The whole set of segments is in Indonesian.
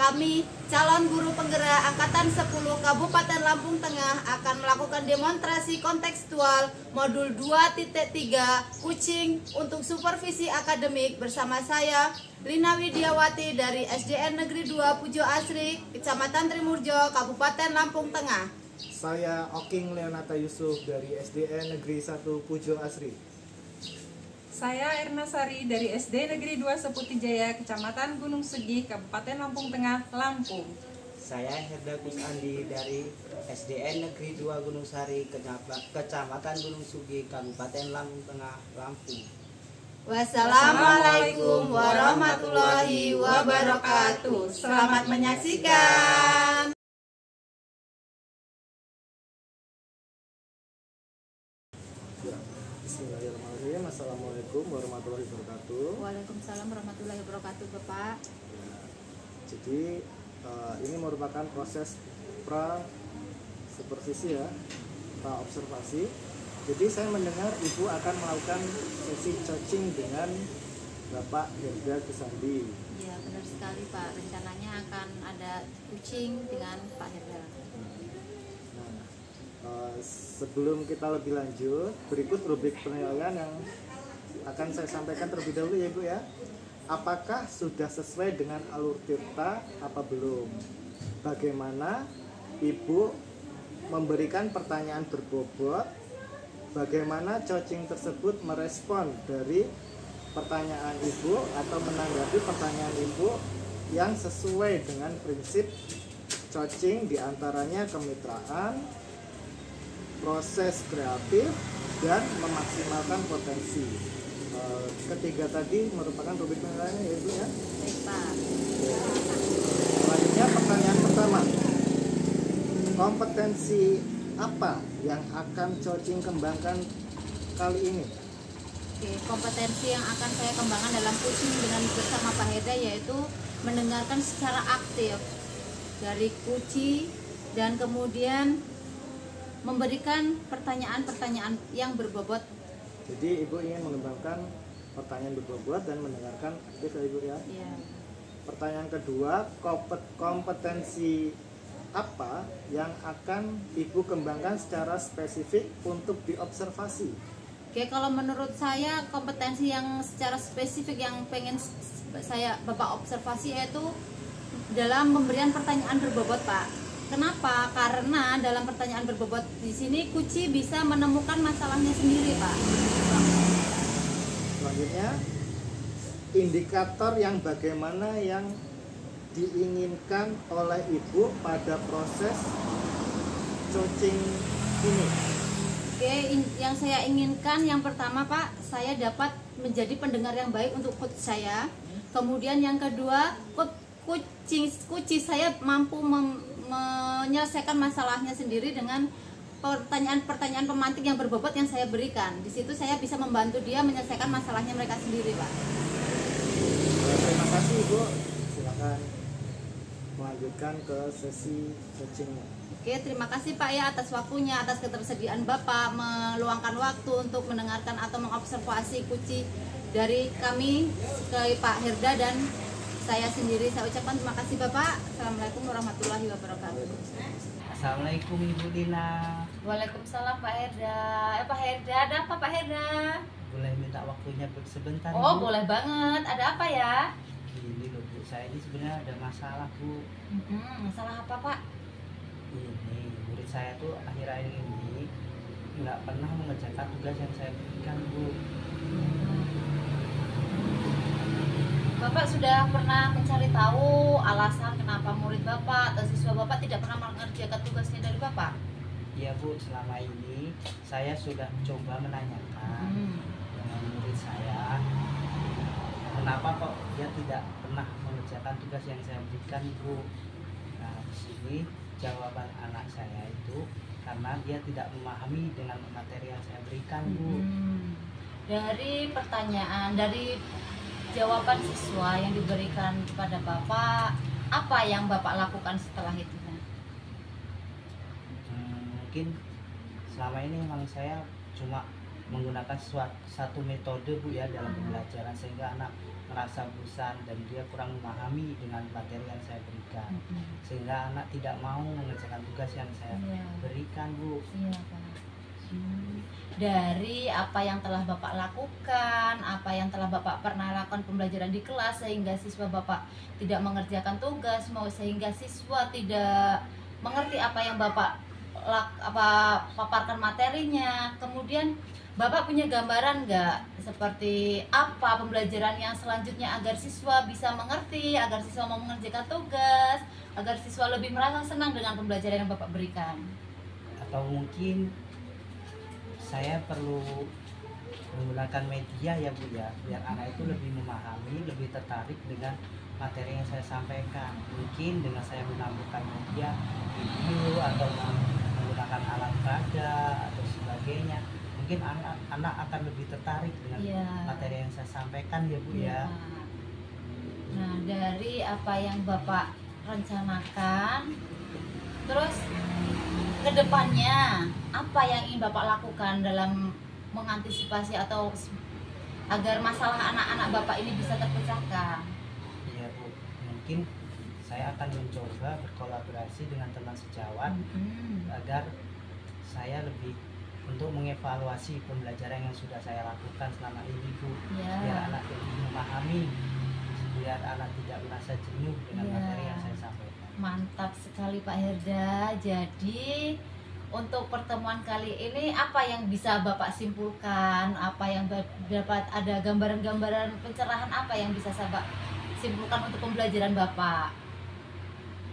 Kami, calon guru penggerak Angkatan 10 Kabupaten Lampung Tengah akan melakukan demonstrasi kontekstual modul 2.3 kucing untuk supervisi akademik bersama saya, Lina Widiawati dari SDN Negeri 2 Pujo Asri, Kecamatan Trimurjo, Kabupaten Lampung Tengah. Saya Oking Leonata Yusuf dari SDN Negeri 1 Pujo Asri. Saya Erna Sari dari SD Negeri 2 Seputi Jaya, Kecamatan Gunung Segi, Kabupaten Lampung Tengah, Lampung. Saya Herda Gus Andi dari SDN Negeri 2 Gunung Sari, Kecamatan Gunung Sugi, Kabupaten Lampung Tengah, Lampung. Wassalamualaikum warahmatullahi wabarakatuh. Selamat menyaksikan. Bismillahirrahmanirrahim. Assalamualaikum warahmatullahi wabarakatuh. Waalaikumsalam warahmatullahi wabarakatuh, Bapak. Jadi ini merupakan proses pra supervisi ya, pra observasi. Jadi saya mendengar Ibu akan melakukan sesi coaching dengan Bapak Herda Kusandi. Ya, benar sekali, Pak. Rencananya akan ada kucing dengan Pak Herda. Sebelum kita lebih lanjut, berikut rubrik penilaian yang akan saya sampaikan terlebih dahulu ya Ibu ya. Apakah sudah sesuai dengan alur tirta apa belum? Bagaimana Ibu memberikan pertanyaan berbobot? Bagaimana coaching tersebut merespon dari pertanyaan Ibu atau menanggapi pertanyaan Ibu yang sesuai dengan prinsip coaching, diantaranya kemitraan, proses kreatif, dan memaksimalkan potensi. Ketiga tadi merupakan rubrik penilaiannya ya Ibu ya. Baik, Pak. Selanjutnya pertanyaan pertama, kompetensi apa yang akan coaching kembangkan kali ini? Oke, kompetensi yang akan saya kembangkan dalam kucing dengan bersama Pak Herda yaitu mendengarkan secara aktif dari kucing dan kemudian memberikan pertanyaan-pertanyaan yang berbobot. Jadi Ibu ingin mengembangkan pertanyaan berbobot dan mendengarkan aktif ya Ibu ya. Ya. Pertanyaan kedua, kompetensi apa yang akan Ibu kembangkan secara spesifik untuk diobservasi? Oke, kalau menurut saya kompetensi yang secara spesifik yang pengen saya Bapak observasi yaitu dalam pemberian pertanyaan berbobot, Pak. Kenapa? Karena dalam pertanyaan berbobot di sini kucing bisa menemukan masalahnya sendiri, Pak. Selanjutnya, indikator yang bagaimana yang diinginkan oleh Ibu pada proses coaching ini? Oke, yang saya inginkan yang pertama, Pak, saya dapat menjadi pendengar yang baik untuk coach saya. Kemudian yang kedua, kucing saya mampu menyelesaikan masalahnya sendiri dengan pertanyaan-pertanyaan pemantik yang berbobot yang saya berikan. Di situ saya bisa membantu dia menyelesaikan masalahnya mereka sendiri, Pak. Terima kasih Ibu. Silakan melanjutkan ke sesi coachingnya. Oke, terima kasih Pak ya atas waktunya, atas ketersediaan Bapak meluangkan waktu untuk mendengarkan atau mengobservasi kucing dari kami ke Pak Herda dan saya sendiri. Saya ucapkan terima kasih Bapak. Assalamualaikum warahmatullahi wabarakatuh. Assalamualaikum Ibu Lina. Waalaikumsalam Pak Herda. Pak Herda, ada apa Pak Herda? Boleh minta waktunya sebentar? Oh, Bu? boleh banget. Ada apa ya? Gini loh Bu, saya ini sebenarnya ada masalah Bu. Masalah apa Pak? Ini murid saya tuh akhir-akhir ini nggak pernah mengerjakan tugas yang saya berikan Bu. Bapak sudah pernah mencari tahu alasan kenapa murid Bapak atau siswa Bapak tidak pernah mengerjakan tugasnya dari Bapak? Iya Bu, selama ini saya sudah coba menanyakan dengan murid saya, kenapa kok dia tidak pernah mengerjakan tugas yang saya berikan Bu. Nah, di sini jawaban anak saya itu karena dia tidak memahami dengan materi yang saya berikan Bu. Dari pertanyaan, dari jawaban siswa yang diberikan kepada Bapak, apa yang Bapak lakukan setelah itu? Mungkin selama ini memang saya cuma menggunakan satu metode Bu ya dalam pembelajaran sehingga anak merasa bosan dan dia kurang memahami dengan materi yang saya berikan, sehingga anak tidak mau mengerjakan tugas yang saya berikan, Bu. Iya, Pak. Dari apa yang telah Bapak lakukan, apa yang telah Bapak pernah lakukan pembelajaran di kelas sehingga siswa Bapak tidak mengerjakan tugas, sehingga siswa tidak mengerti apa yang Bapak paparkan materinya. Kemudian Bapak punya gambaran nggak seperti apa pembelajaran yang selanjutnya agar siswa bisa mengerti, agar siswa mau mengerjakan tugas, agar siswa lebih merasa senang dengan pembelajaran yang Bapak berikan? Atau mungkin saya perlu menggunakan media ya, Bu ya, biar anak itu lebih memahami, lebih tertarik dengan materi yang saya sampaikan. Mungkin dengan saya menambahkan media, video, atau menggunakan alat peraga atau sebagainya, mungkin anak akan lebih tertarik dengan materi yang saya sampaikan ya, Bu ya. Nah, dari apa yang Bapak rencanakan, terus kedepannya apa yang ingin Bapak lakukan dalam mengantisipasi atau agar masalah anak-anak Bapak ini bisa terpecahkan? Iya, Bu, mungkin saya akan mencoba berkolaborasi dengan teman sejawat agar saya lebih untuk mengevaluasi pembelajaran yang sudah saya lakukan selama ini, Bu, biar anak lebih memahami, biar anak tidak merasa jenuh dengan materi yang saya sampaikan. Mantap sekali Pak Herda. Jadi untuk pertemuan kali ini apa yang bisa Bapak simpulkan? Apa yang dapat ada gambaran-gambaran pencerahan apa yang bisa Bapak simpulkan untuk pembelajaran Bapak?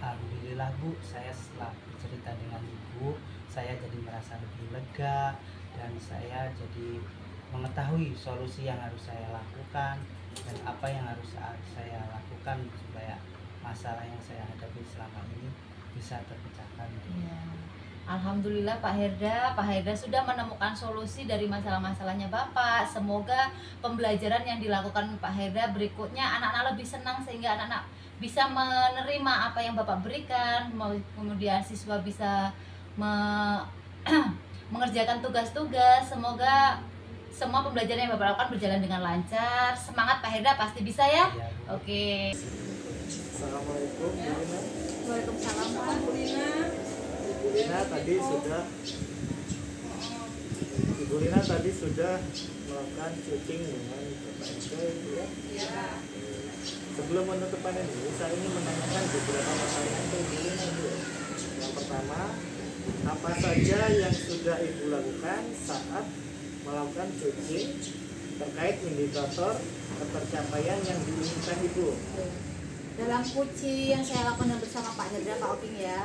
Alhamdulillah, Bu, saya setelah bercerita dengan Ibu, saya jadi merasa lebih lega dan saya jadi mengetahui solusi yang harus saya lakukan dan apa yang harus saya lakukan supaya masalah yang saya hadapi selama ini bisa terpecahkan. Ya. Alhamdulillah Pak Herda sudah menemukan solusi dari masalah-masalahnya Bapak. Semoga pembelajaran yang dilakukan Pak Herda berikutnya anak-anak lebih senang sehingga anak-anak bisa menerima apa yang Bapak berikan, kemudian siswa bisa mengerjakan tugas-tugas. Semoga semua pembelajaran yang Bapak lakukan berjalan dengan lancar. Semangat Pak Herda, pasti bisa ya. Oke. Assalamualaikum, Bu Lina. Waalaikumsalam. Ibu Lina tadi sudah melakukan syuting dengan Bapak Ibu ya. Sebelum penutupan ini, saya ingin menanyakan beberapa pertanyaan ke Ibu Lina, Bu. Yang pertama, apa saja yang sudah Ibu lakukan saat melakukan syuting terkait indikator ketercapaian yang diinginkan Ibu? Dalam kuci yang saya lakukan bersama Pak Herda, Pak Oping ya.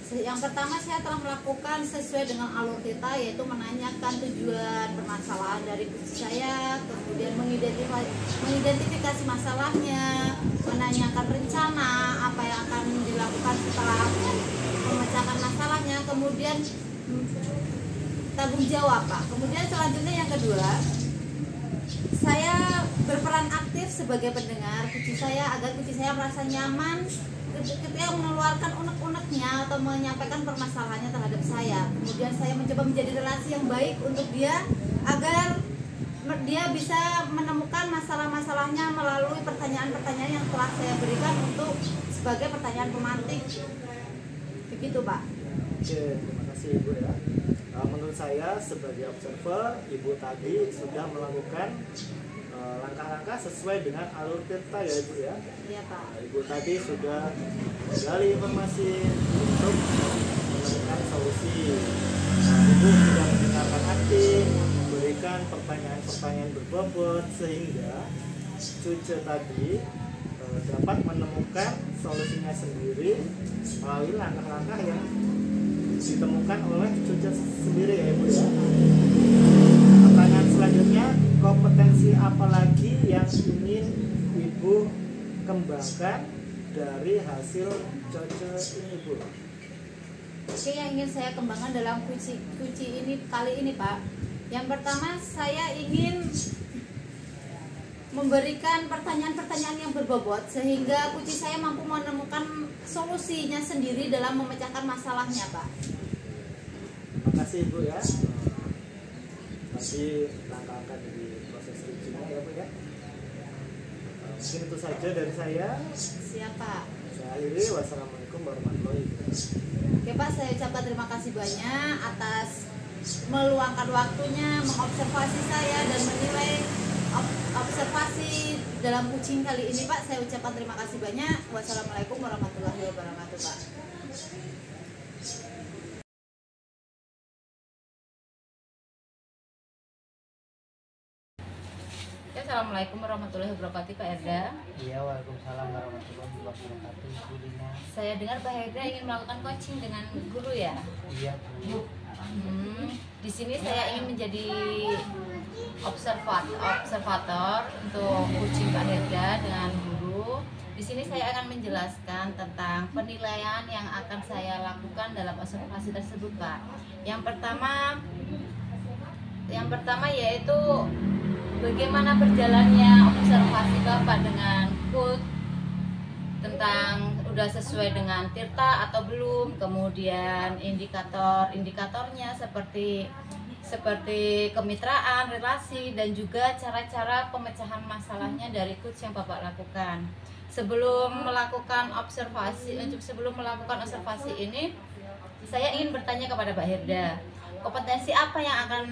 Yang pertama saya telah melakukan sesuai dengan alur kita, yaitu menanyakan tujuan permasalahan dari kuci saya, kemudian mengidentifikasi masalahnya, menanyakan rencana apa yang akan dilakukan setelah memecahkan masalahnya, kemudian tanggung jawab Pak. Kemudian selanjutnya yang kedua, saya berperan aktif sebagai pendengar kuci saya agar kuci saya merasa nyaman ketika mengeluarkan unek-uneknya atau menyampaikan permasalahannya terhadap saya. Kemudian saya mencoba menjadi relasi yang baik untuk dia agar dia bisa menemukan masalah-masalahnya melalui pertanyaan-pertanyaan yang telah saya berikan untuk sebagai pertanyaan pemantik. Begitu Pak. Oke, terima kasih Ibu ya. Menurut saya sebagai observer, Ibu tadi sudah melakukan langkah-langkah sesuai dengan alur tirta ya Ibu ya. Iya Pak. Ibu tadi sudah menggali informasi untuk menemukan solusi. Ibu sudah mendengarkan aktif, memberikan pertanyaan-pertanyaan berbobot sehingga cucu tadi dapat menemukan solusinya sendiri melalui langkah-langkah yang ditemukan oleh cucu sendiri ya Ibu ya. Pertanyaan selanjutnya, kompetensi apa lagi yang ingin Ibu kembangkan dari hasil cucu ini Ibu? Oke, yang ingin saya kembangkan dalam kuci ini kali ini Pak, yang pertama saya ingin memberikan pertanyaan-pertanyaan yang berbobot sehingga kuci saya mampu menemukan solusinya sendiri dalam memecahkan masalahnya Pak. Terima kasih Ibu ya. Nanti langkah-langkah di proses kucinya ya Bu ya. Mungkin itu saja dari saya. Siapa? Saya akhiri. Wassalamualaikum warahmatullahi wabarakatuh. Oke Pak, saya ucapkan terima kasih banyak atas meluangkan waktunya mengobservasi saya dan menilai observasi dalam kucing kali ini Pak. Saya ucapkan terima kasih banyak. Wassalamualaikum warahmatullahi wabarakatuh Pak. Assalamualaikum warahmatullahi wabarakatuh Pak Erda. Iya, waalaikumsalam warahmatullahi wabarakatuh. Bu Lina. Saya dengar Pak Erda ingin melakukan coaching dengan guru ya. Iya, Bu. Di sini saya ingin menjadi observator untuk kucing Pak Erda dengan guru. Di sini saya akan menjelaskan tentang penilaian yang akan saya lakukan dalam observasi tersebut Pak. Yang pertama yaitu bagaimana berjalannya observasi Bapak dengan Kut, tentang udah sesuai dengan Tirta atau belum, kemudian indikatornya seperti kemitraan, relasi, dan juga cara-cara pemecahan masalahnya dari Kut yang Bapak lakukan. Sebelum melakukan observasi ini, saya ingin bertanya kepada Pak Herda, kompetensi apa yang akan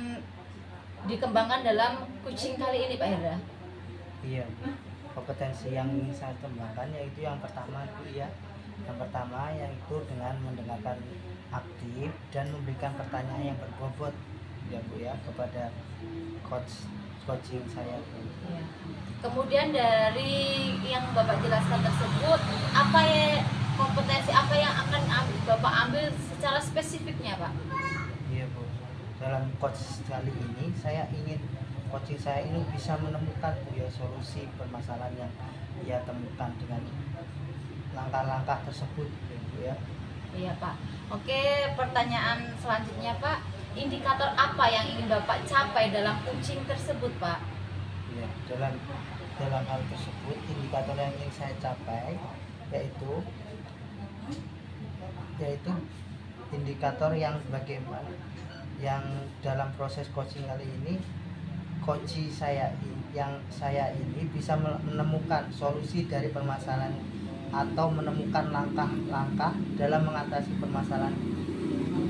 dikembangkan dalam kucing kali ini Pak Herda? Iya, kompetensi yang ingin saya kembangkan yaitu yang pertama Bu ya. Yang pertama yaitu dengan mendengarkan aktif dan memberikan pertanyaan yang berbobot ya Bu ya kepada coaching saya Bu. Ya. Kemudian dari yang Bapak jelaskan tersebut, kompetensi apa yang akan Bapak ambil secara spesifiknya Pak? Iya Bu. Dalam coach kali ini saya ingin coaching saya ini bisa menemukan Bu ya solusi permasalahan yang ia temukan dengan langkah-langkah tersebut ya Bu ya. Iya Pak. Oke, pertanyaan selanjutnya Pak, indikator apa yang ingin Bapak capai dalam kucing tersebut Pak? Ya, dalam hal tersebut indikator yang ingin saya capai yaitu indikator yang bagaimana yang dalam proses coaching kali ini saya ini bisa menemukan solusi dari permasalahan atau menemukan langkah-langkah dalam mengatasi permasalahan.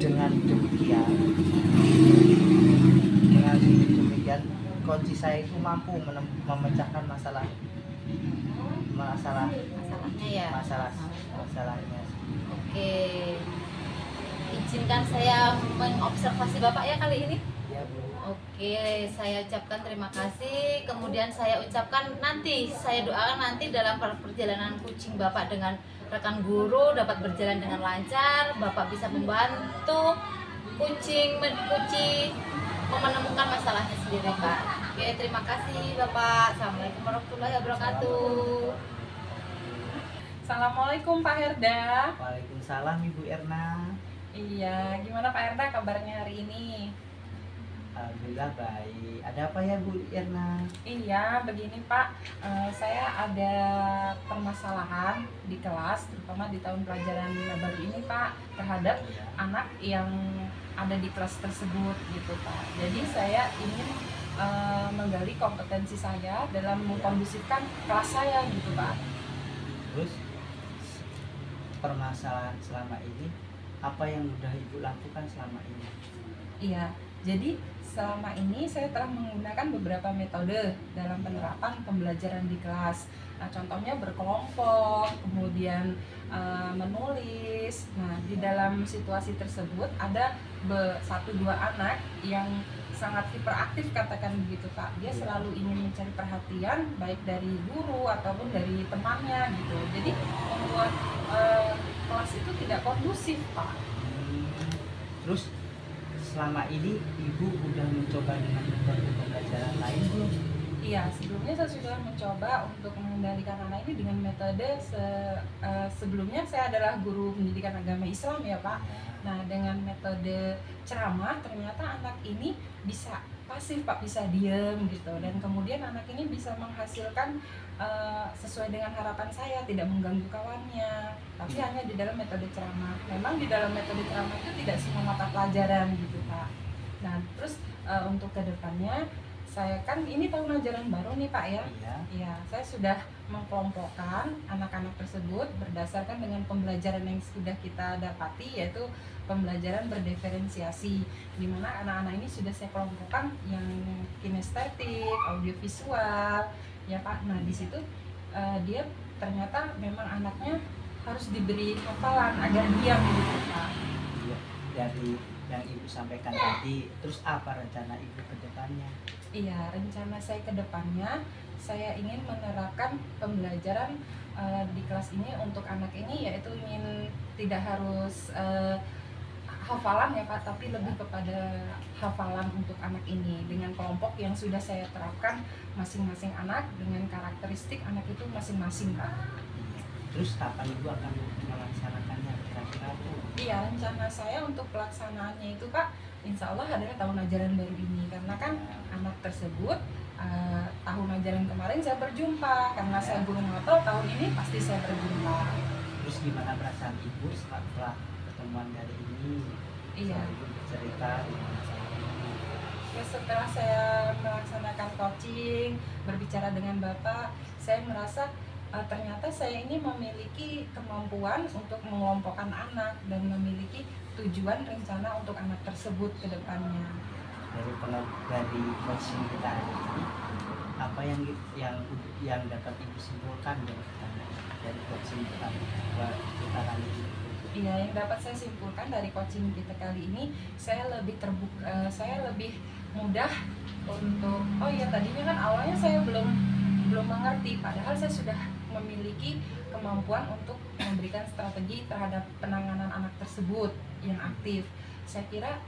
Dengan demikian coach saya itu mampu memecahkan masalahnya ya. Masalahnya. Oke. Izinkan saya mengobservasi Bapak ya kali ini. Ya Bu. Oke, saya ucapkan terima kasih. Kemudian saya doakan nanti dalam perjalanan kucing Bapak dengan rekan guru dapat berjalan dengan lancar. Bapak bisa membantu kucing menemukan masalahnya sendiri Pak. Oke, terima kasih Bapak. Assalamualaikum warahmatullahi wabarakatuh. Assalamualaikum Pak Herda. Waalaikumsalam Ibu Erna. Iya, gimana Pak Herda kabarnya hari ini? Alhamdulillah baik. Ada apa ya Bu Erna? Iya, begini Pak, saya ada permasalahan di kelas, terutama di tahun pelajaran baru ini Pak, terhadap anak yang ada di kelas tersebut gitu Pak. Jadi saya ingin menggali kompetensi saya dalam mengkondusifkan kelas saya gitu Pak. Terus permasalahan selama ini apa yang sudah Ibu lakukan selama ini? Iya, jadi selama ini saya telah menggunakan beberapa metode dalam penerapan pembelajaran di kelas. Nah, contohnya berkelompok, kemudian menulis. Nah, di dalam situasi tersebut ada 1-2 anak yang sangat hiperaktif, katakan begitu Pak. Dia selalu ingin mencari perhatian baik dari guru ataupun dari temannya gitu. Jadi membuat kelas itu tidak kondusif Pak. Terus selama ini Ibu udah mencoba dengan metode pembelajaran lain belum? Iya, sebelumnya saya sudah mencoba untuk mengendalikan anak ini dengan metode sebelumnya saya adalah guru pendidikan agama Islam ya Pak. Nah, dengan metode ceramah ternyata anak ini bisa pasif Pak, bisa diem gitu, dan kemudian anak ini bisa menghasilkan sesuai dengan harapan saya, tidak mengganggu kawannya, tapi hanya di dalam metode ceramah. Memang di dalam metode ceramah itu tidak semua mata pelajaran gitu Pak. Nah, terus untuk kedepannya saya kan ini tahun ajaran baru nih Pak ya. Iya. Iya, saya sudah mengkelompokkan anak-anak tersebut berdasarkan dengan pembelajaran yang sudah kita dapati, yaitu pembelajaran berdiferensiasi, di mana anak-anak ini sudah saya kelompokkan yang kinestetik, audiovisual, ya Pak. Nah di situ dia ternyata memang anaknya harus diberi hafalan agar diam gitu Pak. Iya. Dari yang Ibu sampaikan tadi, terus apa rencana Ibu ke depannya? Iya, rencana saya ke depannya, saya ingin menerapkan pembelajaran di kelas ini untuk anak ini, yaitu ingin tidak harus hafalan ya Pak, tapi lebih kepada hafalan untuk anak ini dengan kelompok yang sudah saya terapkan, masing-masing anak dengan karakteristik anak itu masing-masing Pak. Terus kapan Ibu akan melaksanakannya kira-kira Bu? Iya, rencana saya untuk pelaksanaannya itu Pak, insya Allah adalah tahun ajaran baru ini, karena kan anak tersebut tahun ajaran kemarin saya berjumpa, karena saya belum tahu tahun ini pasti saya berjumpa. Terus gimana perasaan Ibu setelah pertemuan kali ini? Iya. Setelah Ibu bercerita gimana perasaan Ibu? Ya, setelah saya melaksanakan coaching, berbicara dengan Bapak, saya merasa ternyata saya ini memiliki kemampuan untuk mengelompokkan anak dan memiliki tujuan rencana untuk anak tersebut ke depannya. Dari coaching kita ini, apa yang dapat Ibu simpulkan dari coaching kita kali ini? Iya, yang dapat saya simpulkan dari coaching kita kali ini, saya lebih terbuka, saya lebih mudah untuk, oh ya tadinya kan awalnya saya belum mengerti, padahal saya sudah memiliki kemampuan untuk memberikan strategi terhadap penanganan anak tersebut yang aktif. Saya kira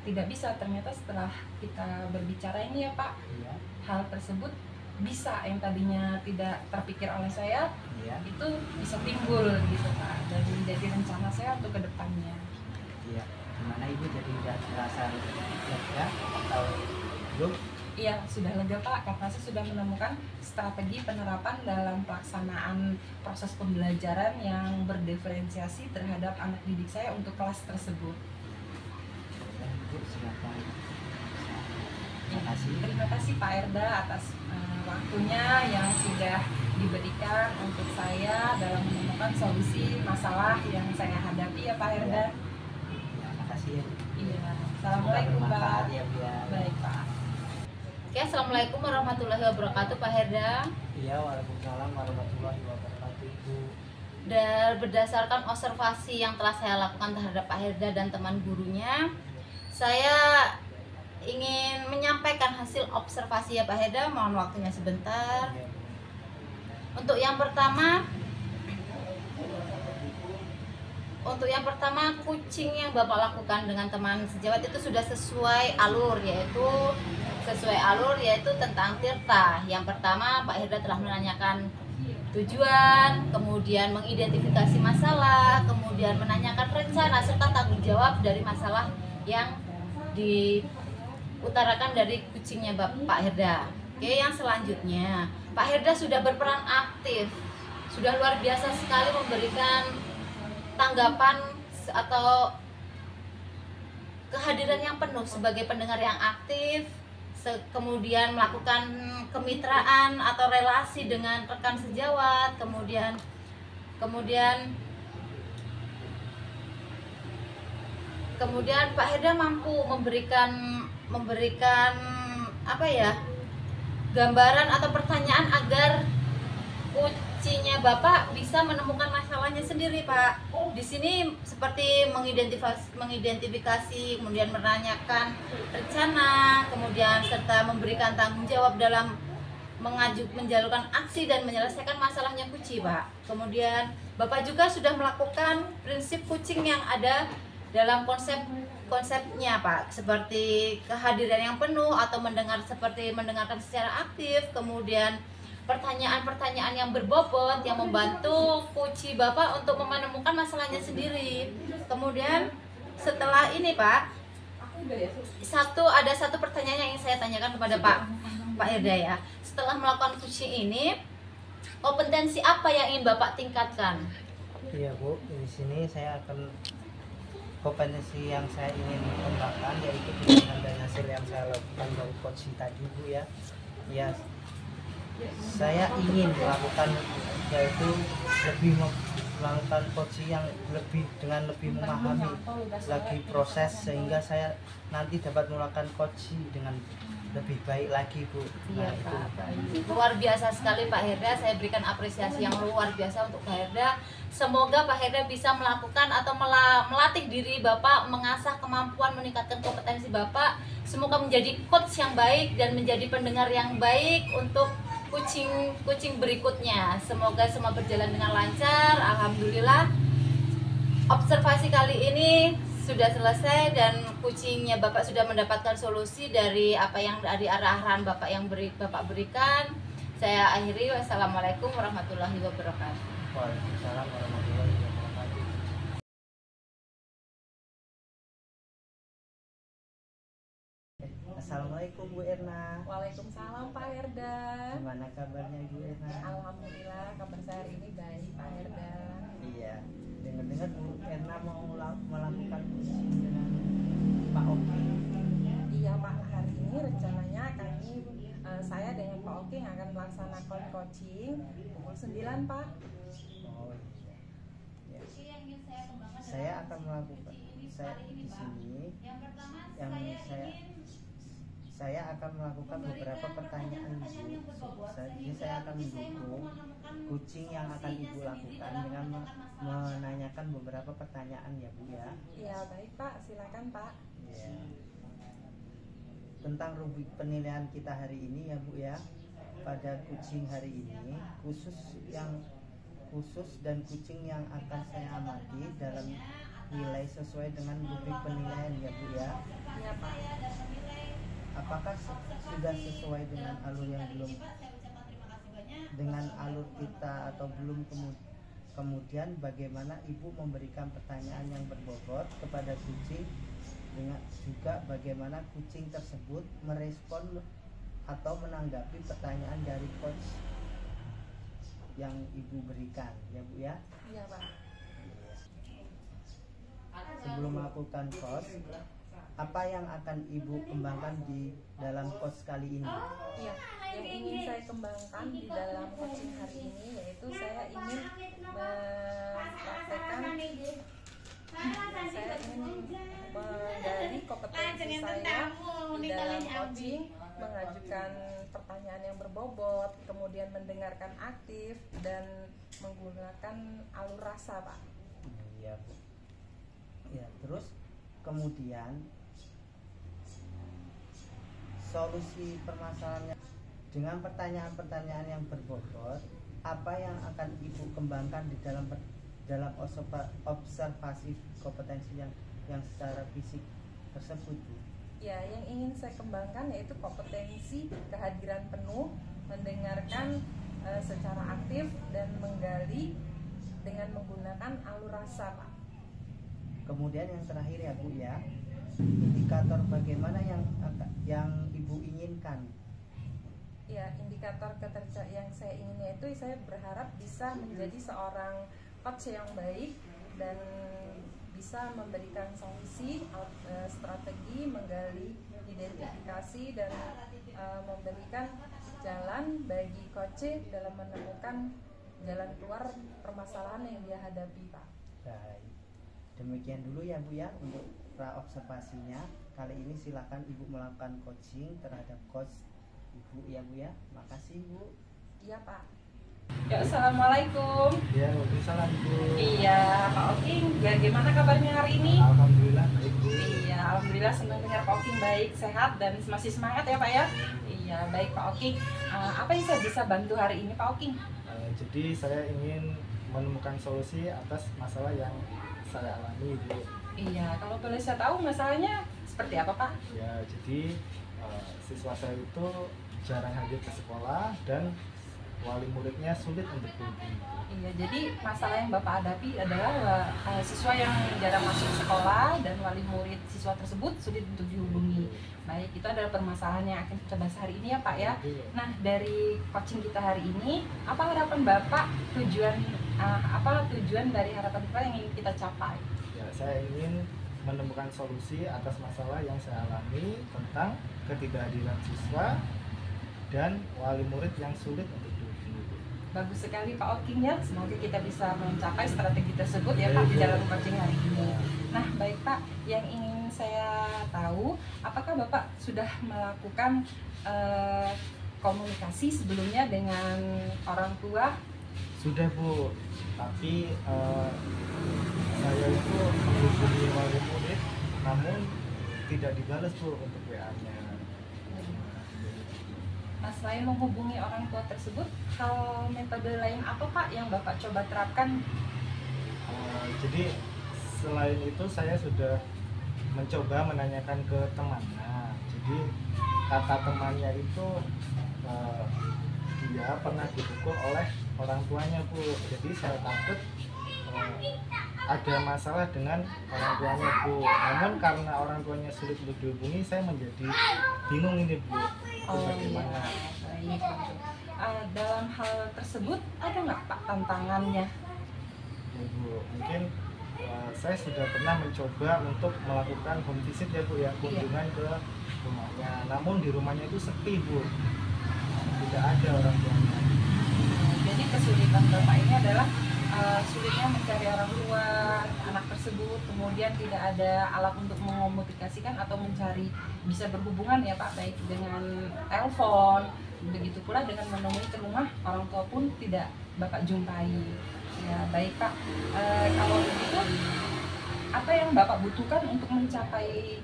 tidak bisa, ternyata setelah kita berbicara ini ya Pak, Iya. hal tersebut bisa, yang tadinya tidak terpikir oleh saya, Iya. itu bisa timbul gitu Pak, dan menjadi rencana saya untuk kedepannya. Iya. Gimana Ibu jadi udah merasa lega atau belum? Iya, sudah lega Pak, karena saya sudah menemukan strategi penerapan dalam pelaksanaan proses pembelajaran yang berdiferensiasi terhadap anak didik saya untuk kelas tersebut. Ibu silakan. Ya, terima kasih Pak Erda atas waktunya yang sudah diberikan untuk saya dalam menemukan solusi masalah yang saya hadapi ya Pak Erda. Ya, makasih ya. Iya, assalamualaikum Pak. Ya, biar. Baik Pak. Oke, assalamualaikum warahmatullahi wabarakatuh Pak Herda. Iya, waalaikumsalam warahmatullahi wabarakatuh Ibu. Dan berdasarkan observasi yang telah saya lakukan terhadap Pak Herda dan teman gurunya, saya ingin menyampaikan hasil observasi ya Pak Herda. Mohon waktunya sebentar. Iya, Bu. Untuk yang pertama, coaching yang Bapak lakukan dengan teman sejawat itu sudah sesuai alur, yaitu tentang tirta. Yang pertama, Pak Herda telah menanyakan tujuan, kemudian mengidentifikasi masalah, kemudian menanyakan rencana serta tanggung jawab dari masalah yang diutarakan dari coachingnya Pak Herda. Oke, yang selanjutnya, Pak Herda sudah berperan aktif, sudah luar biasa sekali memberikan tanggapan atau kehadiran yang penuh sebagai pendengar yang aktif, kemudian melakukan kemitraan atau relasi dengan rekan sejawat, kemudian Pak Herda mampu memberikan gambaran atau pertanyaan agar coachingnya Bapak bisa menemukan masalahnya sendiri Pak. Di sini seperti mengidentifikasi, kemudian menanyakan rencana, kemudian serta memberikan tanggung jawab dalam menjalurkan aksi dan menyelesaikan masalahnya coaching Pak. Kemudian Bapak juga sudah melakukan prinsip coaching yang ada dalam konsepnya Pak, seperti kehadiran yang penuh atau mendengarkan secara aktif, kemudian pertanyaan-pertanyaan yang berbobot yang membantu coach Bapak untuk menemukan masalahnya sendiri. Kemudian setelah ini Pak, ada satu pertanyaan yang ingin saya tanyakan kepada Pak Herda ya. Setelah melakukan coaching ini, kompetensi apa yang ingin Bapak tingkatkan? Iya Bu, di sini saya akan kompetensi yang saya ingin kembangkan yaitu dengan dari hasil yang saya lakukan dari coaching tadi Bu ya. Ya, saya ingin melakukan yaitu melakukan coaching yang dengan lebih memahami lagi proses sehingga saya nanti dapat melakukan coaching dengan lebih baik lagi Bu. Iya Pak, luar biasa sekali Pak Herda. Saya berikan apresiasi yang luar biasa untuk Pak Herda. Semoga Pak Herda bisa melakukan atau melatih diri Bapak, mengasah kemampuan, meningkatkan kompetensi Bapak. Semoga menjadi coach yang baik dan menjadi pendengar yang baik untuk kucing berikutnya. Semoga semua berjalan dengan lancar. Alhamdulillah, observasi kali ini sudah selesai dan kucingnya Bapak sudah mendapatkan solusi dari apa yang dari arahan Bapak yang Bapak berikan. Saya akhiri. Wassalamualaikum warahmatullahi wabarakatuh. Waalaikumsalam warahmatullahi wabarakatuh. Assalamualaikum Bu Erna. Waalaikumsalam Pak Herda. Gimana kabarnya Bu Erna? Alhamdulillah kabar saya hari ini baik Pak Herda. Iya, dengar-dengar Bu Erna mau melakukan coaching dengan Pak Oki. Iya Pak, hari ini rencananya saya dengan Pak Oki akan melaksanakan coaching pukul 9 Pak. Oh iya. Saya akan melakukan di sini saya akan melakukan beberapa pertanyaan Bu. Jadi saya akan mendukung coaching yang akan Ibu lakukan dengan menanyakan beberapa pertanyaan ya Bu ya. Iya baik Pak, silakan Pak. Ya. Tentang rubrik penilaian kita hari ini ya Bu ya. Pada kucing hari ini khusus dan kucing yang akan saya amati dalam nilai sesuai dengan rubrik penilaian ya Bu ya. Iya Pak. Apakah sudah sesuai dengan alur yang belum dengan alur kita atau belum kemudian bagaimana Ibu memberikan pertanyaan yang berbobot kepada kucing dengan juga bagaimana kucing tersebut merespon atau menanggapi pertanyaan dari coach yang Ibu berikan ya Bu ya. Iya Pak. Sebelum melakukan coach, apa yang akan Ibu kembangkan di dalam coach kali ini? Iya, yang ingin saya kembangkan di dalam coaching hari ini yaitu saya ingin mempraktekkan menggali kompetensi saya di dalam coaching, mengajukan pertanyaan yang berbobot, kemudian mendengarkan aktif dan menggunakan alur rasa Pak. Iya Bu. Ya, terus kemudian solusi permasalahannya dengan pertanyaan-pertanyaan yang berbobot, apa yang akan Ibu kembangkan di dalam observasi kompetensi yang secara fisik tersebut Bu? Ya, yang ingin saya kembangkan yaitu kompetensi kehadiran penuh, mendengarkan secara aktif dan menggali dengan menggunakan alur rasa Pak. Kemudian yang terakhir ya Bu ya, indikator bagaimana yang Ibu inginkan? Ya, indikator yang saya ingin yaitu saya berharap bisa menjadi seorang coach yang baik dan bisa memberikan solusi, strategi, menggali identifikasi dan memberikan jalan bagi coach dalam menemukan jalan keluar permasalahan yang dia hadapi Pak. Baik, demikian dulu ya Bu ya untuk pra-observasinya. Kali ini silakan Ibu melakukan coaching terhadap coach Ibu ya Bu ya. Makasih Bu. Iya Pak. Ya, assalamualaikum. Ya, waalaikumsalam Bu. Iya, Pak Oking, bagaimana kabarnya hari ini? Alhamdulillah baik Bu. Iya, alhamdulillah senang dengar Pak Oking baik, sehat dan masih semangat ya Pak ya. Iya, baik Pak Oking. Apa yang saya bisa bantu hari ini Pak Oking? Jadi saya ingin menemukan solusi atas masalah yang saya alami Bu. Iya, kalau boleh saya tahu masalahnya seperti apa Pak? Ya, jadi siswa saya itu jarang hadir ke sekolah dan wali muridnya sulit untuk dihubungi. Iya, jadi masalah yang Bapak hadapi adalah siswa yang jarang masuk sekolah dan wali murid siswa tersebut sulit untuk dihubungi. Baik, itu adalah permasalahan yang akan kita bahas hari ini ya Pak ya. Nah, dari coaching kita hari ini, apa harapan Bapak, tujuan dari harapan kita yang ingin kita capai? Ya, saya ingin menemukan solusi atas masalah yang saya alami tentang ketidakhadiran siswa dan wali murid yang sulit untuk dihubungi. Bagus sekali Pak Oking ya, semoga kita bisa mencapai strategi tersebut ya Pak di dalam coaching hari ini. Nah baik Pak, yang ingin saya tahu, apakah Bapak sudah melakukan komunikasi sebelumnya dengan orang tua? Sudah Bu, tapi saya itu menghubungi wali murid namun tidak dibalas Bu untuk WA-nya. Nah, selain menghubungi orang tua tersebut, hal metode lain apa Pak yang Bapak coba terapkan? Jadi selain itu saya sudah mencoba menanyakan ke temannya. Jadi kata temannya itu dia pernah dipukul oleh orang tuanya Bu. Jadi saya takut ada masalah dengan orang tuanya Bu. Namun karena orang tuanya sulit untuk dihubungi, saya menjadi bingung ini Bu. Bagaimana? Baik, dalam hal tersebut ada nggak Pak tantangannya? Ya Bu, mungkin saya sudah pernah mencoba untuk melakukan home visit ya Bu ya, kunjungan ke rumahnya. Namun di rumahnya itu sepi Bu, tidak ada orang tuanya. Jadi kesulitan Bapak ini adalah sulitnya mencari orang tua anak tersebut, kemudian tidak ada alat untuk mengomunikasikan atau mencari bisa berhubungan ya Pak, baik dengan telepon, begitu pula dengan menemui ke rumah orang tua pun tidak Bapak jumpai. Ya baik Pak, kalau begitu apa yang Bapak butuhkan untuk mencapai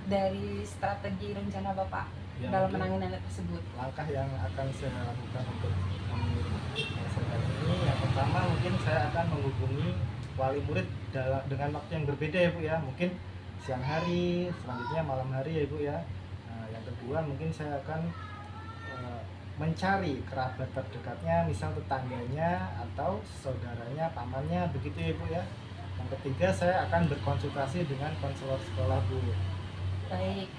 dari strategi rencana Bapak Ya, dalam mungkin menangani anak tersebut? langkah yang akan saya lakukan untuk menyelesaikan ini, yang pertama mungkin saya akan menghubungi wali murid dengan waktu yang berbeda ya Bu ya, mungkin siang hari, selanjutnya malam hari ya Bu ya. Nah, yang kedua mungkin saya akan mencari kerabat terdekatnya, misal tetangganya atau saudaranya, pamannya, begitu ya Bu ya. Yang ketiga saya akan berkonsultasi dengan konselor sekolah Bu. Baik,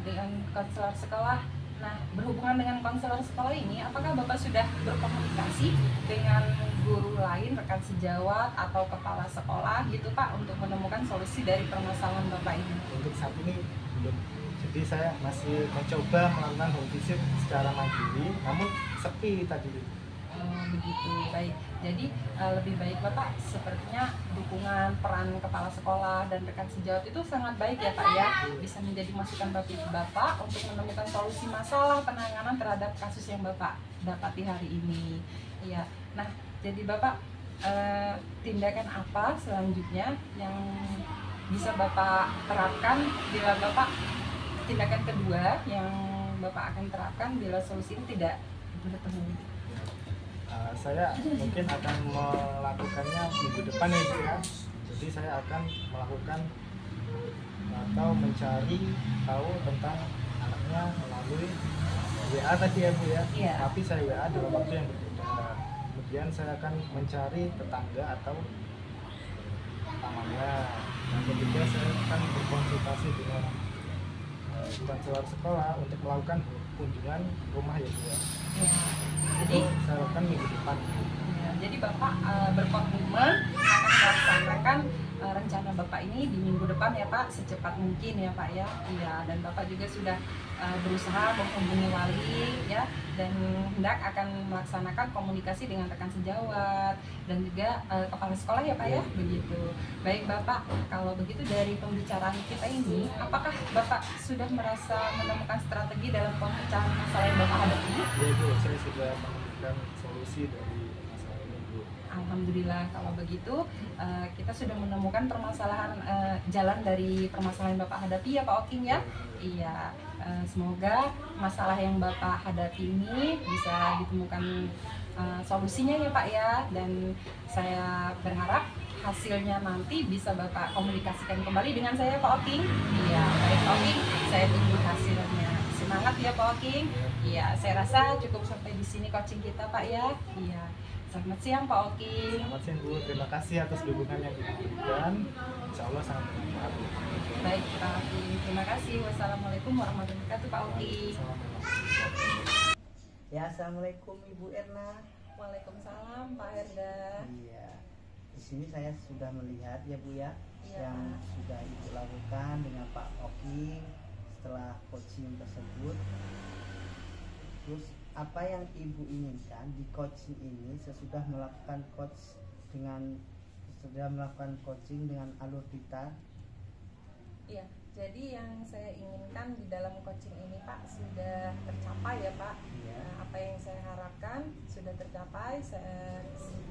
dengan konselor sekolah. Nah, berhubungan dengan konselor sekolah ini, apakah Bapak sudah berkomunikasi dengan guru lain, rekan sejawat, atau kepala sekolah gitu Pak, untuk menemukan solusi dari permasalahan Bapak ini? Untuk saat ini belum. Jadi saya masih mencoba melakukan home visit secara mandiri, namun sepi tadi. Begitu, baik. Jadi lebih baik Bapak, sepertinya dukungan peran kepala sekolah dan rekan sejawat itu sangat baik ya Pak ya, bisa menjadi masukan Bapak untuk menemukan solusi masalah penanganan terhadap kasus yang Bapak dapati hari ini. Iya. Nah, jadi Bapak tindakan apa selanjutnya yang bisa Bapak terapkan bila Bapak tindakan kedua yang Bapak akan terapkan bila solusi ini tidak bertemu? Saya mungkin akan melakukannya minggu depan ya Bu ya. Jadi saya akan melakukan atau mencari tahu tentang anaknya melalui WA tadi ya Bu ya. Iya. Tapi saya WA dalam waktu yang berbeda. Kemudian saya akan mencari tetangga atau pamannya. Yang ketiga saya akan berkonsultasi dengan konselor sekolah untuk melakukan kunjungan rumah ya Bu ya. Jadi Saya lakukan minggu depan. ya, jadi Bapak berkomitmen akan melaksanakan rencana Bapak ini di minggu depan ya Pak, secepat mungkin ya Pak ya. Iya, dan Bapak juga sudah berusaha menghubungi wali ya, dan hendak akan melaksanakan komunikasi dengan rekan sejawat dan juga kepala sekolah ya Pak ya, begitu. Baik Bapak, kalau begitu dari pembicaraan kita ini, apakah Bapak sudah merasa menemukan strategi dalam pemecahan masalah yang Bapak hadapi? Ya Bu, saya sudah menemukan solusi dari masalah ini Bu. Alhamdulillah, kalau begitu kita sudah menemukan permasalahan jalan dari permasalahan yang Bapak hadapi ya Pak Oking ya. Iya, semoga masalah yang Bapak hadapi ini bisa ditemukan solusinya ya Pak ya, dan saya berharap hasilnya nanti bisa Bapak komunikasikan kembali dengan saya Pak Oking. Iya, baik Pak Oking, saya tunggu hasilnya. Semangat ya Pak Oking. Iya, saya rasa cukup sampai di sini coaching kita Pak ya. Iya. Selamat siang Pak Oking. Selamat siang Bu, terima kasih atas dukungan yang diberikan. Insya Allah sangat bermanfaat. Baik Pak Oking, terima kasih. Wassalamualaikum warahmatullahi wabarakatuh Pak Oking. Ya, assalamualaikum Ibu Erna. Waalaikumsalam Pak Herda. Iya. di sini saya sudah melihat ya Bu ya, Iya, yang Pak. sudah Ibu lakukan dengan Pak Oki setelah coaching tersebut. Terus apa yang Ibu inginkan di coaching ini sesudah melakukan coaching dengan alur Tirta? Iya, jadi yang saya inginkan di dalam coaching ini Pak sudah tercapai ya Pak. Iya. Apa yang saya harapkan sudah tercapai.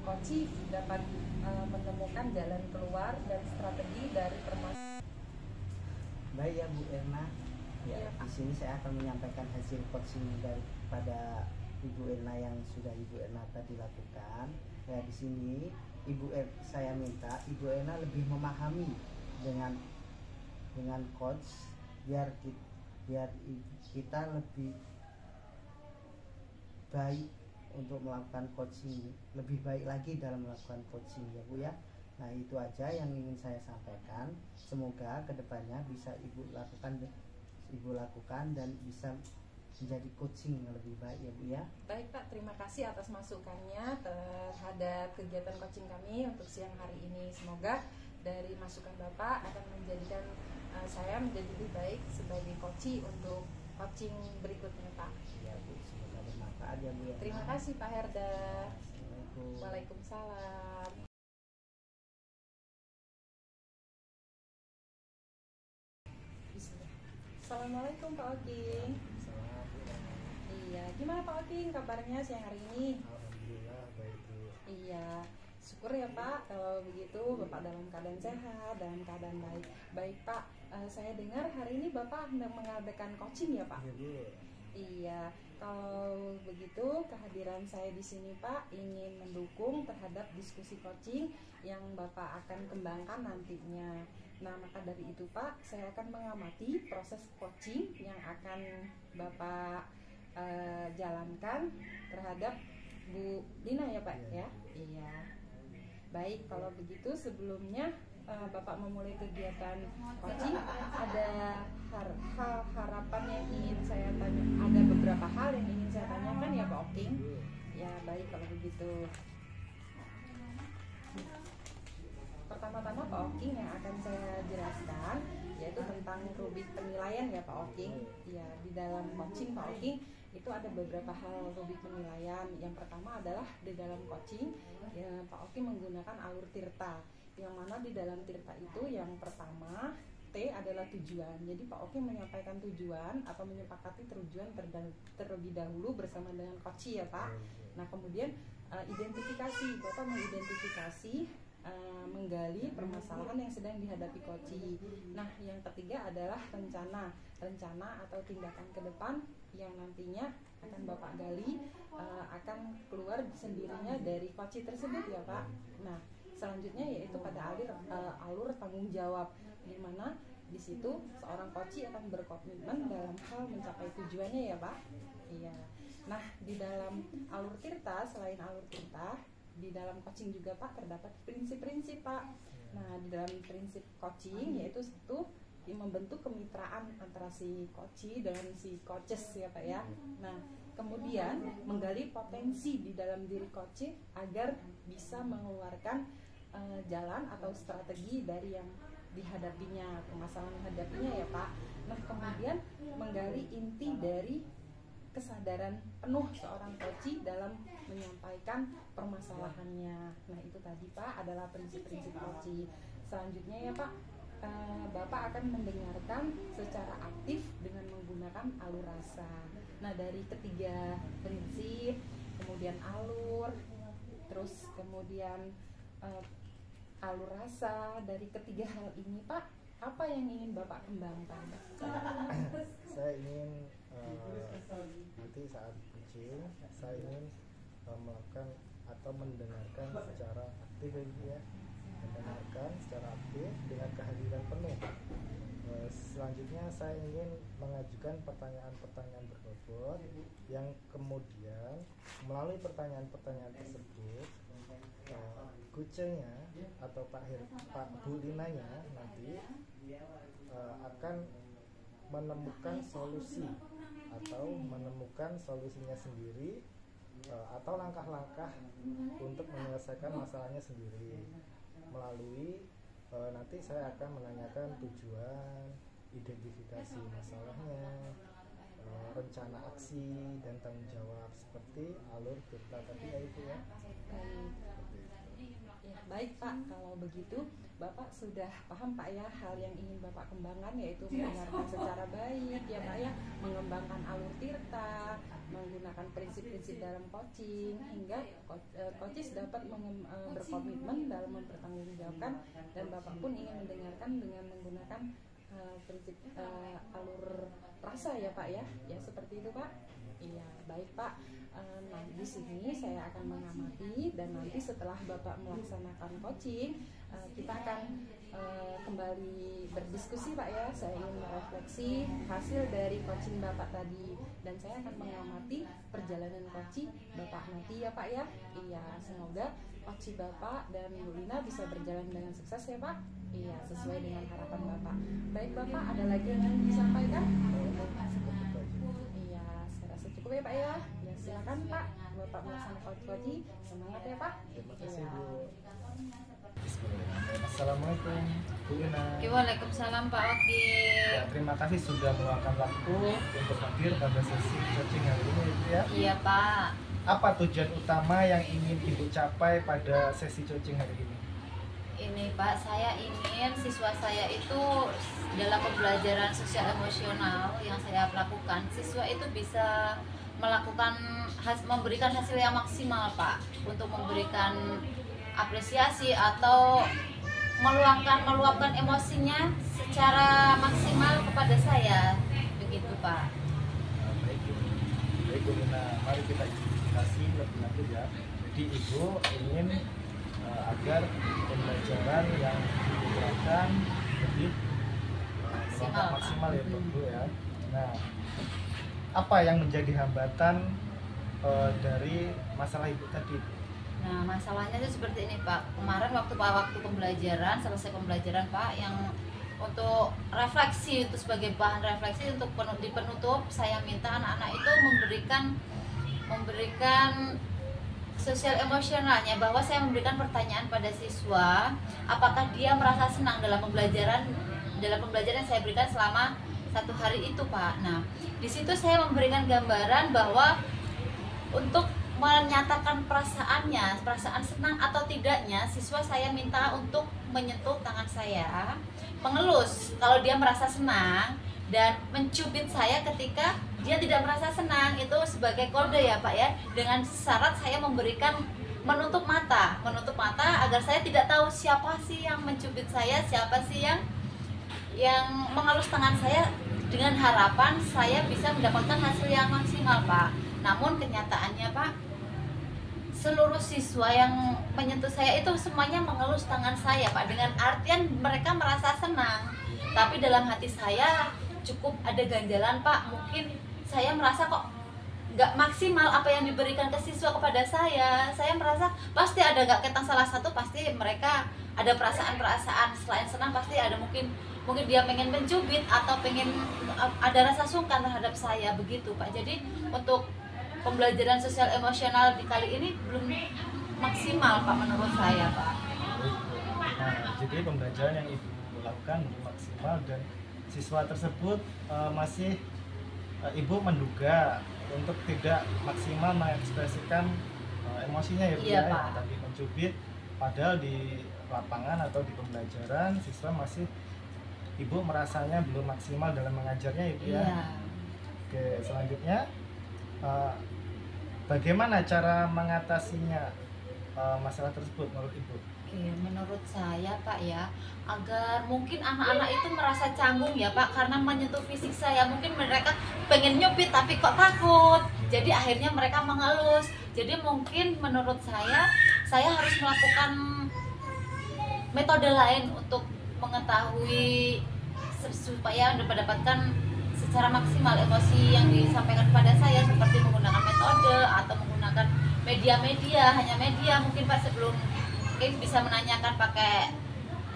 Coaching dapat menemukan jalan keluar dan strategi dari permasalahan. Baik ya Bu Erna. Ya, Iya, Pak. di sini saya akan menyampaikan hasil coaching daripada Ibu Erna yang sudah Ibu Erna tadi lakukan. Ya, di sini saya minta Ibu Erna lebih memahami dengan coach biar kita lebih baik untuk melakukan coaching, lebih baik lagi dalam melakukan coaching ya Bu ya. Nah itu aja yang ingin saya sampaikan. Semoga kedepannya bisa Ibu lakukan dan bisa menjadi coaching yang lebih baik ya Bu ya. Baik Pak, terima kasih atas masukannya terhadap kegiatan coaching kami untuk siang hari ini. Semoga dari masukan Bapak akan menjadikan saya menjadi lebih baik sebagai coach untuk coaching berikutnya Pak. Ya Bu, semoga bermanfaat ya Bu ya. Terima kasih Pak Herda. Assalamualaikum. Waalaikumsalam. Bismillah. Assalamualaikum Pak Oki. Salam Bu Erna. Iya, gimana Pak Oki kabarnya siang hari ini? Alhamdulillah baik Bu. Iya, syukur ya Pak kalau begitu Bapak dalam keadaan sehat, dalam keadaan baik. Baik Pak, saya dengar hari ini Bapak hendak mengadakan coaching ya Pak? Iya Bu. Iya, kalau begitu kehadiran saya di sini Pak ingin mendukung terhadap diskusi coaching yang Bapak akan kembangkan nantinya. Nah, maka dari itu Pak, saya akan mengamati proses coaching yang akan Bapak jalankan terhadap Bu Lina ya Pak ya? Iya. Baik, kalau begitu sebelumnya Bapak memulai kegiatan coaching, ada harapan yang ingin saya tanya, ada beberapa hal yang ingin saya tanyakan ya Pak Oking. Ya baik kalau begitu. Pertama-tama Pak Oking yang akan saya jelaskan yaitu tentang rubrik penilaian ya Pak Oking. Ya, di dalam coaching Pak Oking itu ada beberapa hal rubrik penilaian. Yang pertama adalah di dalam coaching ya, Pak Oking menggunakan alur Tirta. Yang mana di dalam Tirta itu yang pertama T adalah tujuan. Jadi Pak Oki menyampaikan tujuan atau menyepakati tujuan terlebih dahulu bersama dengan coach ya Pak. Nah kemudian identifikasi, Bapak mengidentifikasi, menggali permasalahan yang sedang dihadapi coach. Nah yang ketiga adalah rencana atau tindakan ke depan yang nantinya akan Bapak gali, akan keluar sendirinya dari coach tersebut ya Pak. Nah selanjutnya yaitu pada alur tanggung jawab, di mana di situ seorang coach akan berkomitmen dalam hal mencapai tujuannya ya Pak. Iya. Nah di dalam alur Tirta, selain alur Tirta, di dalam coaching juga Pak terdapat prinsip-prinsip Pak. Nah di dalam prinsip coaching yaitu satu membentuk kemitraan antara si coach dengan si coaches ya Pak ya. Nah kemudian menggali potensi di dalam diri coach agar bisa mengeluarkan jalan atau strategi dari yang dihadapinya, permasalahan hadapinya ya Pak. Nah kemudian menggali inti dari kesadaran penuh seorang coach dalam menyampaikan permasalahannya. Nah itu tadi Pak adalah prinsip-prinsip coach. Selanjutnya ya Pak, Bapak akan mendengarkan secara aktif dengan menggunakan alur rasa. Nah dari ketiga prinsip, kemudian alur, terus kemudian alur rasa, dari ketiga hal ini Pak, apa yang ingin Bapak kembangkan? Saya ingin nanti saat coaching saya ingin melakukan atau mendengarkan secara aktif ya, mendengarkan secara aktif dengan kehadiran penuh. Selanjutnya saya ingin mengajukan pertanyaan-pertanyaan berbobot yang kemudian melalui pertanyaan-pertanyaan tersebut coachnya atau Pak Bu Linanya nanti akan menemukan solusi atau menemukan solusinya sendiri atau langkah-langkah untuk menyelesaikan masalahnya sendiri. lalui, nanti saya akan menanyakan tujuan, identifikasi masalahnya, rencana aksi dan tanggung jawab seperti alur tirta tadi ya Ibu ya. Ya, baik Pak, kalau begitu Bapak sudah paham Pak ya hal yang ingin Bapak kembangkan, yaitu mendengarkan secara baik ya Pak ya, mengembangkan alur tirta, menggunakan prinsip-prinsip dalam coaching, hingga coaches dapat berkomitmen dalam mempertanggungjawabkan, dan Bapak pun ingin mendengarkan dengan menggunakan prinsip alur rasa ya Pak ya, ya seperti itu Pak. Iya, baik Pak. Nah, di sini saya akan mengamati, dan nanti setelah Bapak melaksanakan coaching, kita akan kembali berdiskusi Pak ya. Saya ingin merefleksi hasil dari coaching Bapak tadi, dan saya akan mengamati perjalanan coaching Bapak nanti ya Pak ya. Iya, semoga coaching Bapak dan Bu Lina bisa berjalan dengan sukses ya Pak. Iya, sesuai dengan harapan Bapak. Baik Bapak, ada lagi yang ingin disampaikan? Iya, saya rasa cukup ya Pak ya. Ya silakan Pak, Bapak melaksanakan coaching. Semangat ya Pak. Terima kasih Iya. Bu. Bismillahirrahmanirrahim. Assalamualaikum Bu Lina. Waalaikumsalam Pak Oki. Ya, terima kasih sudah meluangkan waktu untuk hadir pada sesi coaching hari ini Ibu ya. Iya Pak. Apa tujuan utama yang ingin Ibu capai pada sesi coaching hari ini? Ini Pak, saya ingin siswa saya itu dalam pembelajaran sosial emosional yang saya lakukan, siswa itu bisa melakukan memberikan hasil yang maksimal Pak, untuk memberikan apresiasi atau meluapkan emosinya secara maksimal kepada saya, begitu Pak. Baik Bu Lina, mari kita identifikasi lebih lanjut ya. Jadi Ibu ingin agar pembelajaran yang diberikan lebih maksimal ya Bu ya. Nah, apa yang menjadi hambatan dari masalah Ibu tadi? Nah, masalahnya itu seperti ini Pak. Kemarin waktu pembelajaran, selesai pembelajaran Pak, yang untuk refleksi, itu sebagai bahan refleksi untuk di penutup, saya minta anak-anak itu memberikan sosial emosionalnya, bahwa saya memberikan pertanyaan pada siswa, apakah dia merasa senang dalam pembelajaran yang saya berikan selama 1 hari itu Pak. Nah, di situ saya memberikan gambaran bahwa untuk menyatakan perasaan senang atau tidaknya, siswa saya minta untuk menyentuh tangan saya, mengelus kalau dia merasa senang, dan mencubit saya ketika dia tidak merasa senang. Itu sebagai kode ya Pak ya, dengan syarat saya memberikan menutup mata agar saya tidak tahu siapa sih yang mencubit saya, siapa sih yang mengelus tangan saya, dengan harapan saya bisa mendapatkan hasil yang maksimal Pak. Namun kenyataannya Pak, seluruh siswa yang menyentuh saya itu semuanya mengelus tangan saya Pak, dengan artian mereka merasa senang, tapi dalam hati saya cukup ada ganjalan Pak. Mungkin saya merasa kok nggak maksimal apa yang diberikan ke siswa kepada saya. Saya merasa pasti ada nggak ketang salah satu, pasti mereka ada perasaan-perasaan selain senang, pasti ada mungkin dia pengen mencubit atau pengen ada rasa sungkan terhadap saya, begitu Pak. Jadi untuk pembelajaran sosial emosional di kali ini belum maksimal Pak menurut saya Pak. Nah, jadi pembelajaran yang Ibu lakukan belum maksimal, dan siswa tersebut masih Ibu menduga untuk tidak maksimal mengekspresikan emosinya ya Bu Iya, ya, Pak. yang tadi mencubit, padahal di lapangan atau di pembelajaran siswa masih Ibu merasanya belum maksimal dalam mengajarnya Ibu ya. Iya. Oke, selanjutnya bagaimana cara mengatasinya masalah tersebut menurut Ibu? Oke, menurut saya Pak ya, agar mungkin anak-anak itu merasa canggung ya Pak, karena menyentuh fisik saya. Mungkin mereka pengen nyupit tapi kok takut, jadi akhirnya mereka mengelus. Jadi mungkin menurut saya harus melakukan metode lain untuk mengetahui supaya mendapatkan secara maksimal emosi yang disampaikan kepada saya, seperti menggunakan metode atau menggunakan media, hanya media mungkin Pak, sebelum mungkin bisa menanyakan pakai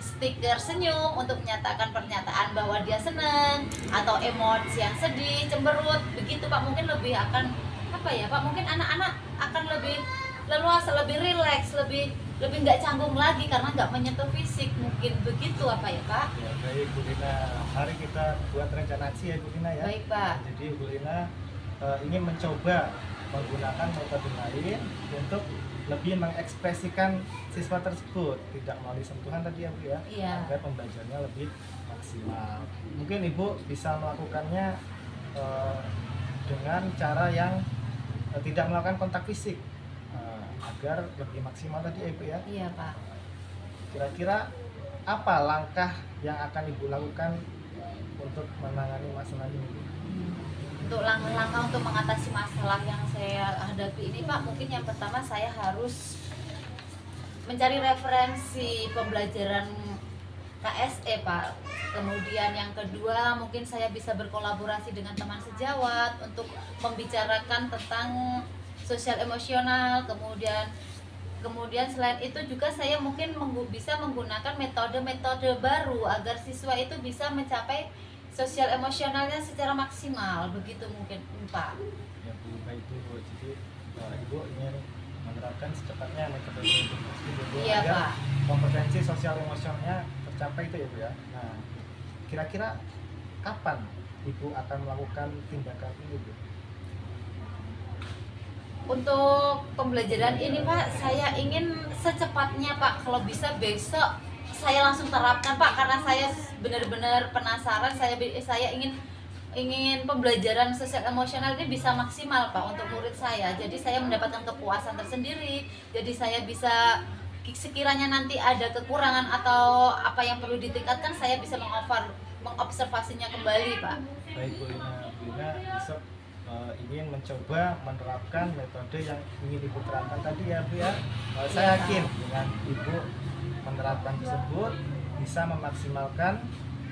stiker senyum untuk menyatakan pernyataan bahwa dia senang, atau emosi yang sedih, cemberut, begitu Pak. Mungkin lebih akan apa ya Pak, mungkin anak-anak akan lebih leluasa, lebih rileks, lebih lebih nggak canggung lagi karena nggak menyentuh fisik, mungkin begitu apa ya Pak? Ya, baik Bu Lina, mari kita buat rencana aksi ya Bu Lina ya. Baik Pak. Jadi Bu Lina ingin mencoba menggunakan metode lain untuk lebih mengekspresikan siswa tersebut, tidak melalui sentuhan tadi ya Bu ya, Iya. agar pembelajarannya lebih maksimal. Mungkin Ibu bisa melakukannya dengan cara yang tidak melakukan kontak fisik agar lebih maksimal tadi ya Ibu ya. Iya Pak. Kira-kira apa langkah yang akan Ibu lakukan untuk menangani masalah ini Bu? Untuk langkah-langkah untuk mengatasi masalah yang saya hadapi ini Pak, mungkin yang pertama saya harus mencari referensi pembelajaran KSE Pak. Kemudian yang kedua mungkin saya bisa berkolaborasi dengan teman sejawat untuk membicarakan tentang sosial emosional. Kemudian selain itu juga saya mungkin bisa menggunakan metode-metode baru agar siswa itu bisa mencapai sosial emosionalnya secara maksimal, begitu mungkin Pak. Ya Bu, baik Bu. Jadi Ibu ingin menerapkan secepatnya metode edukasi Bu Iya agar Pak. kompetensi sosial emosionalnya tercapai itu ya Bu ya. Nah, kira-kira kapan Ibu akan melakukan tindakan ini Bu? Untuk pembelajaran ini Pak, saya ingin secepatnya Pak, kalau bisa besok saya langsung terapkan Pak, karena saya benar-benar penasaran, saya ingin pembelajaran sosial emosional ini bisa maksimal Pak untuk murid saya. Jadi saya mendapatkan kepuasan tersendiri. Jadi saya bisa, sekiranya nanti ada kekurangan atau apa yang perlu ditingkatkan, saya bisa mengobservasinya kembali Pak. Baik Bu Lina besok ingin mencoba menerapkan metode yang ingin Ibu terapkan tadi ya Bu ya. Saya yakin dengan Ibu menerapkan tersebut bisa memaksimalkan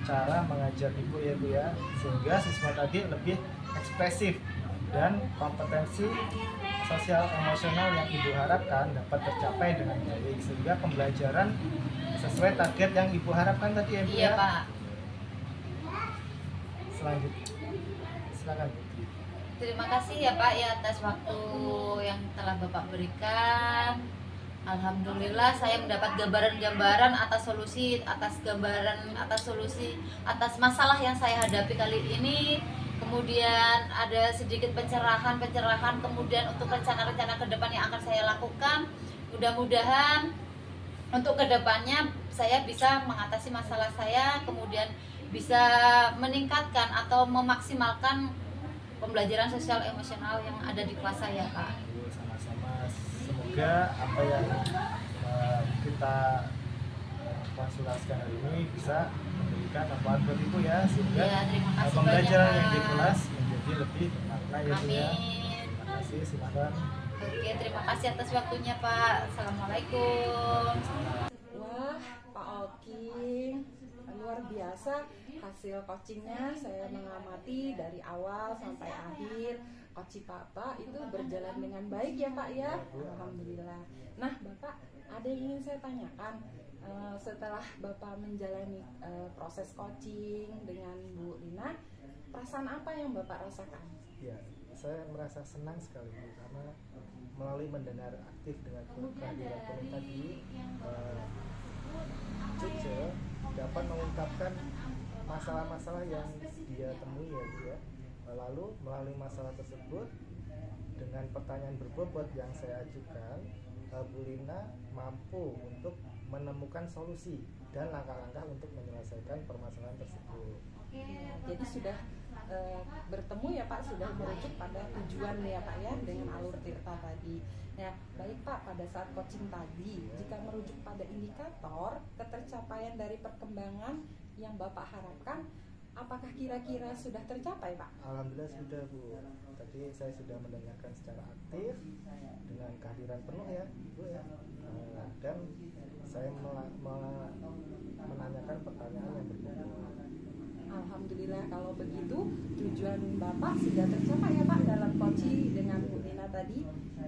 cara mengajar Ibu ya Bu ya, sehingga siswa tadi lebih ekspresif dan kompetensi sosial emosional yang Ibu harapkan dapat tercapai dengan baik, sehingga pembelajaran sesuai target yang Ibu harapkan tadi ya Bu Iya ya. Pak. Selanjutnya silakan Bu. Terima kasih ya Pak ya atas waktu yang telah Bapak berikan. Alhamdulillah saya mendapat gambaran-gambaran atas masalah yang saya hadapi kali ini. Kemudian ada sedikit pencerahan, kemudian untuk rencana-rencana ke depan yang akan saya lakukan. Mudah-mudahan untuk kedepannya saya bisa mengatasi masalah saya, kemudian bisa meningkatkan atau memaksimalkan pembelajaran sosial emosional yang ada di kelas saya Pak. Sama-sama, semoga apa yang kita konsultasikan hari ini bisa memberikan manfaat buat Ibu ya, sehingga Ya, terima kasih pembelajaran banyak, yang di Pak. kelas menjadi lebih bermakna ya Bu ya. Amin. Terima kasih, silakan. Oke, terima kasih atas waktunya Pak. Assalamualaikum. Wah, Pak Oki, luar biasa hasil coachingnya. Saya mengamati dari awal sampai akhir coaching Bapak itu berjalan dengan baik ya Pak ya. Alhamdulillah. Nah Bapak, ada yang ingin saya tanyakan. Setelah Bapak menjalani proses coaching dengan Bu Lina, perasaan apa yang Bapak rasakan? Ya, saya merasa senang sekali Bu, karena melalui mendengar aktif dengan kehadiran penuh tadi, Cuce dapat mengungkapkan masalah-masalah yang dia temui ya Bu ya. Lalu melalui masalah tersebut dengan pertanyaan berbobot yang saya ajukan, Bu Lina mampu untuk menemukan solusi dan langkah-langkah untuk menyelesaikan permasalahan tersebut. Jadi sudah bertemu ya Pak, sudah merujuk pada tujuan ya Pak ya dengan alur tirta tadi. Nah baik Pak, pada saat coaching tadi jika merujuk pada indikator ketercapaian dari perkembangan yang Bapak harapkan, apakah kira-kira sudah tercapai Pak? Alhamdulillah sudah Bu. Tadi saya sudah mendengarkan secara aktif dengan kehadiran penuh ya Bu ya, dan saya menanyakan pertanyaan yang berbobot. Alhamdulillah kalau begitu tujuan Bapak sudah tercapai ya Pak dalam coaching dengan Bu Lina tadi.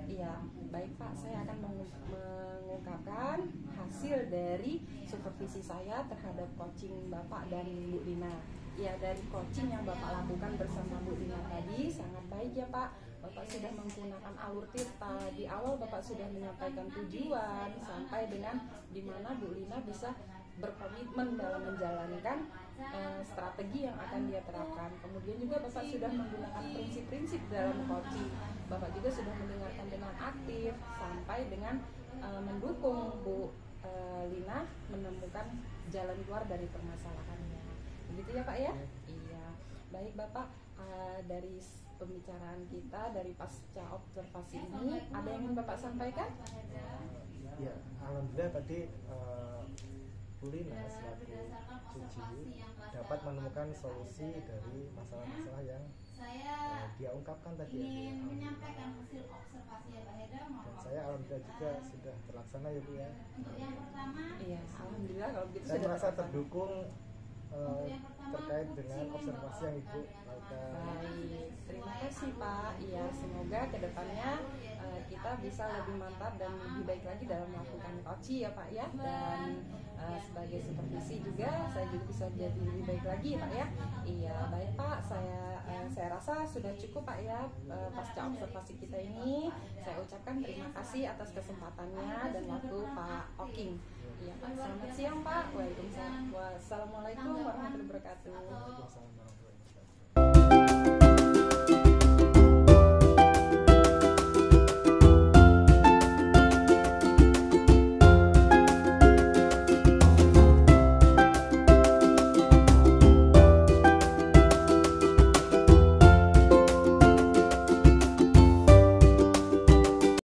Iya, baik Pak, saya akan mengungkapkan hasil dari supervisi saya terhadap coaching Bapak dan Bu Lina. Ya, dari coaching yang Bapak lakukan bersama Bu Lina tadi sangat baik ya Pak. Bapak sudah menggunakan alur tirta. Di awal Bapak sudah menyampaikan tujuan sampai dengan di mana Bu Lina bisa berkomitmen dalam menjalankan strategi yang akan dia terapkan. Kemudian juga Bapak sudah menggunakan prinsip-prinsip dalam coaching. Bapak juga sudah mendengarkan dengan aktif sampai dengan mendukung Bu Lina menemukan jalan keluar dari permasalahannya. Begitu ya Pak ya? Iya. Baik Bapak, dari pembicaraan kita dari pasca observasi ini ada yang ingin Bapak sampaikan? Ya, alhamdulillah tadi Bu Lina selaku Cuci dapat menemukan solusi dari masalah-masalah yang dia ungkapkan tadi ya. menyampaikan hasil observasi ya Pak Heda. Dan saya alhamdulillah juga sudah terlaksana ya Bu ya. Untuk yang pertama, Iya, alhamdulillah kalau begitu Saya sudah merasa terlaksana. terdukung terkait dengan observasi yang Ibu lakukan. Baik, terima kasih Pak. Iya, semoga kedepannya kita bisa lebih mantap dan lebih baik lagi dalam melakukan coaching ya Pak ya. Dan sebagai supervisi juga saya juga bisa jadi lebih baik lagi ya Pak ya. Iya, baik Pak. Saya rasa sudah cukup Pak ya pasca observasi kita ini. Saya ucapkan terima kasih atas kesempatannya dan waktu Pak Oking. Iya Pak. Selamat siang Pak. Waalaikumsalam. Wassalamualaikum warahmatullahi wabarakatuh. Waalaikumsalam.